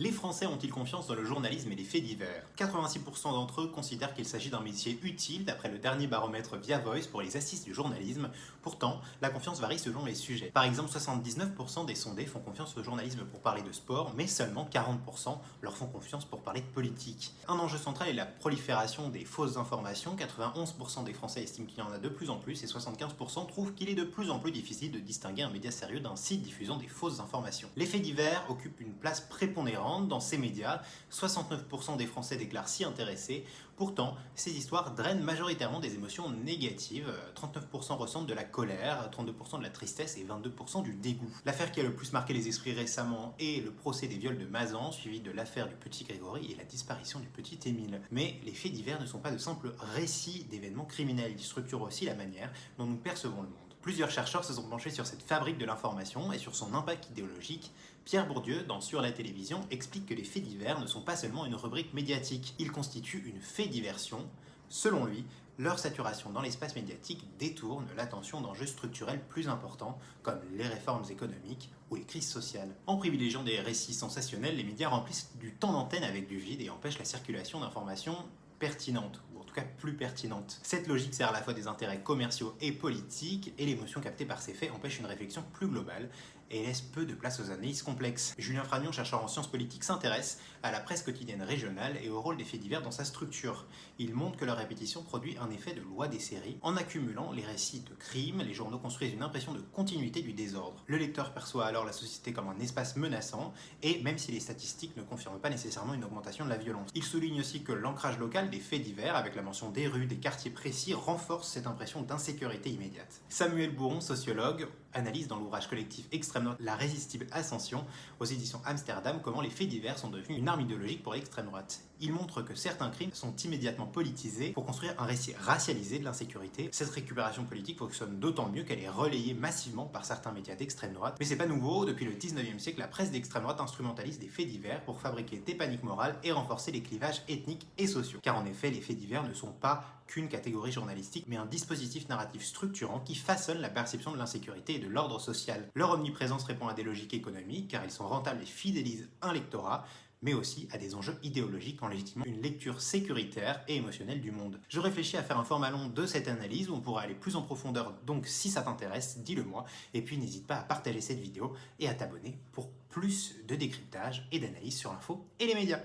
Les Français ont-ils confiance dans le journalisme et les faits divers? 86% d'entre eux considèrent qu'il s'agit d'un métier utile d'après le dernier baromètre Via Voice pour les assises du journalisme. Pourtant, la confiance varie selon les sujets. Par exemple, 79% des sondés font confiance au journalisme pour parler de sport, mais seulement 40% leur font confiance pour parler de politique. Un enjeu central est la prolifération des fausses informations. 91% des Français estiment qu'il y en a de plus en plus et 75% trouvent qu'il est de plus en plus difficile de distinguer un média sérieux d'un site diffusant des fausses informations. Les faits divers occupent une place prépondérante dans ces médias, 69% des Français déclarent s'y intéresser. Pourtant, ces histoires drainent majoritairement des émotions négatives. 39% ressentent de la colère, 32% de la tristesse et 22% du dégoût. L'affaire qui a le plus marqué les esprits récemment est le procès des viols de Mazan, suivi de l'affaire du petit Grégory et la disparition du petit Émile. Mais les faits divers ne sont pas de simples récits d'événements criminels, ils structurent aussi la manière dont nous percevons le monde. Plusieurs chercheurs se sont penchés sur cette fabrique de l'information et sur son impact idéologique. Pierre Bourdieu, dans Sur la télévision, explique que les faits divers ne sont pas seulement une rubrique médiatique, ils constituent une fait-diversion. Selon lui, leur saturation dans l'espace médiatique détourne l'attention d'enjeux structurels plus importants, comme les réformes économiques ou les crises sociales. En privilégiant des récits sensationnels, les médias remplissent du temps d'antenne avec du vide et empêchent la circulation d'informations pertinentes, ou en tout cas plus pertinentes. Cette logique sert à la fois des intérêts commerciaux et politiques, et l'émotion captée par ces faits empêche une réflexion plus globale et laisse peu de place aux analyses complexes. Julien Fragnon, chercheur en sciences politiques, s'intéresse à la presse quotidienne régionale et au rôle des faits divers dans sa structure. Il montre que leur répétition produit un effet de loi des séries. En accumulant les récits de crimes, les journaux construisent une impression de continuité du désordre. Le lecteur perçoit alors la société comme un espace menaçant, et même si les statistiques ne confirment pas nécessairement une augmentation de la violence. Il souligne aussi que l'ancrage local des faits divers, avec la mention des rues, des quartiers précis, renforce cette impression d'insécurité immédiate. Samuel Bouron, sociologue, analyse dans l'ouvrage collectif Extrême Droite, La résistible ascension, aux éditions Amsterdam, comment les faits divers sont devenus une arme idéologique pour l'extrême droite. Il montre que certains crimes sont immédiatement politisés pour construire un récit racialisé de l'insécurité. Cette récupération politique fonctionne d'autant mieux qu'elle est relayée massivement par certains médias d'extrême droite. Mais c'est pas nouveau, depuis le 19e siècle, la presse d'extrême droite instrumentalise des faits divers pour fabriquer des paniques morales et renforcer les clivages ethniques et sociaux. Car en effet, les faits divers ne sont pas qu'une catégorie journalistique, mais un dispositif narratif structurant qui façonne la perception de l'insécurité et de l'ordre social. Leur omniprésence répond à des logiques économiques, car ils sont rentables et fidélisent un lectorat, mais aussi à des enjeux idéologiques en légitimant une lecture sécuritaire et émotionnelle du monde. Je réfléchis à faire un format long de cette analyse où on pourra aller plus en profondeur, donc si ça t'intéresse, dis-le moi, et puis n'hésite pas à partager cette vidéo et à t'abonner pour plus de décryptage et d'analyse sur l'info et les médias.